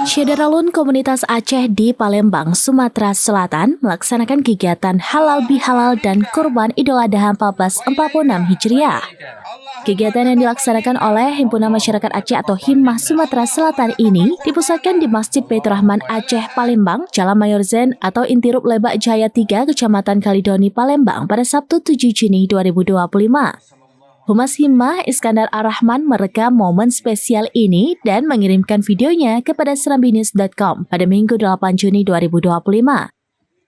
Syederalun komunitas Aceh di Palembang, Sumatera Selatan melaksanakan kegiatan halal bihalal dan kurban Idul Adha 1446 Hijriah. Kegiatan yang dilaksanakan oleh Himpunan Masyarakat Aceh atau Himmah Sumatera Selatan ini dipusatkan di Masjid Baitur Rahman Aceh Palembang, Jalan Mayor Zen atau Intirup Lebak Jaya 3, Kecamatan Kalidoni, Palembang pada Sabtu 7 Juni 2025. Humas Himmah Iskandar Ar-Rahman merekam momen spesial ini dan mengirimkan videonya kepada serambinews.com pada Minggu 8 Juni 2025.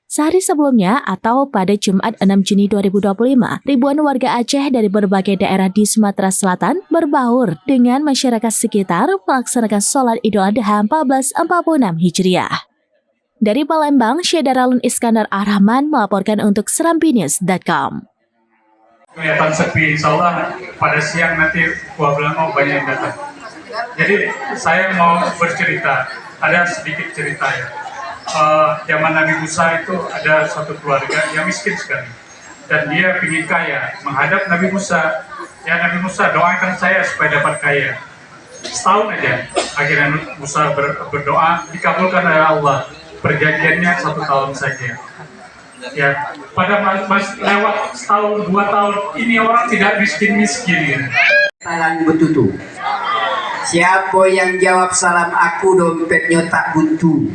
Sehari sebelumnya atau pada Jumat 6 Juni 2025, ribuan warga Aceh dari berbagai daerah di Sumatera Selatan berbaur dengan masyarakat sekitar melaksanakan sholat Idul Adha 1446 Hijriah. Dari Palembang, Syederalun Iskandar Ar-Rahman melaporkan untuk serambinews.com. Kelihatan sepi, insya Allah pada siang nanti buah mau banyak yang datang. Jadi saya mau bercerita, ada sedikit cerita ya. Zaman Nabi Musa itu ada satu keluarga yang miskin sekali. Dan dia ingin kaya, menghadap Nabi Musa. Ya Nabi Musa doakan saya supaya dapat kaya. Setahun aja, akhirnya Musa berdoa, dikabulkan oleh Allah. Perjanjiannya 1 tahun saja. Ya, pada lewat setahun 2 tahun ini orang tidak miskin-miskin ya. Salam betutu. Siapa yang jawab salam aku dompetnya tak buntu.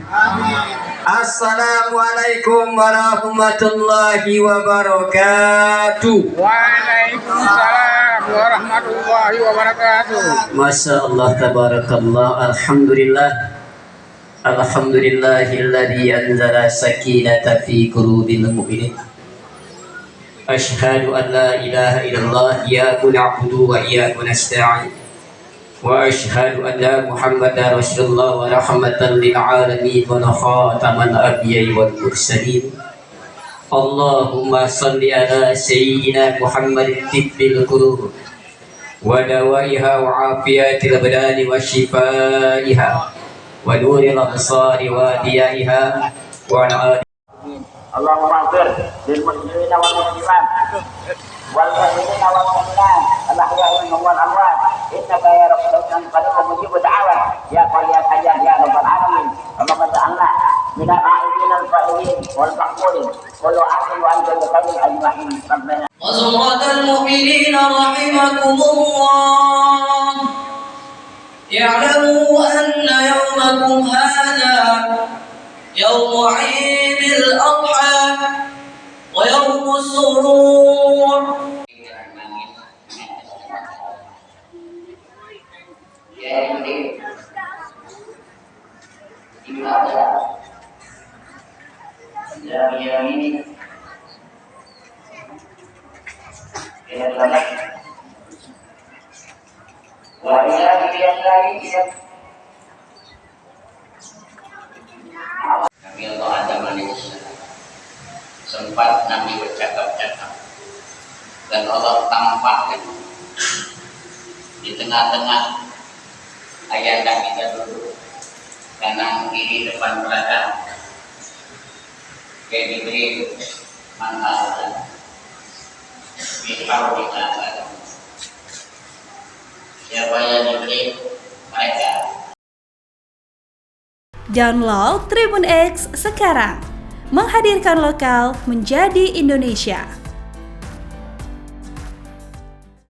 Assalamualaikum warahmatullahi wabarakatuh. Waalaikumsalam warahmatullahi wabarakatuh. Masya Allah, tabarakallah, alhamdulillah. Alhamdulillahilladzi anzala sakinata fi qulubil mu'minin. Asyhadu an la ilaha illallah iyyaku na'budu wa iyyaku nasta'in. Wa asyhadu anna Muhammadar Rasulullah wa rahmatan lil alamin wa khataman anbiya'i wal mursalin. Allahumma shalli ala sayyidina Muhammadin tibbil qulub wa dawaiha wa afiyatil badani wa shifaiha wa nuril absari wa diyaiha wa ala Allahumma ighfir lil muslimina wal muslimat wal mu'minina wal mu'minat al-ahya'i minhum wal amwat innaka ya rabbana qaribun mujibud da'awat ya qaliyat hajat ya rabbal alamin Allahumma ta'ala min al-a'idin al-fa'ilin wal maqbulin kullu amin wa anta bi ajma'in rabbana wa zumratal mu'minina rahimakumullah ya'lamu anna yawmakum hadha yawmu 'idil adha wa yawmus surur. Nabi Allah Adam alaihissalam sempat Nabi bercakap-cakap dan Allah tampakkan di tengah-tengah ayah kita dulu kanan kiri depan belakang kayak diberi manfaat bihau kita siapa yang diberi mereka. Download Tribun X sekarang, menghadirkan lokal menjadi Indonesia.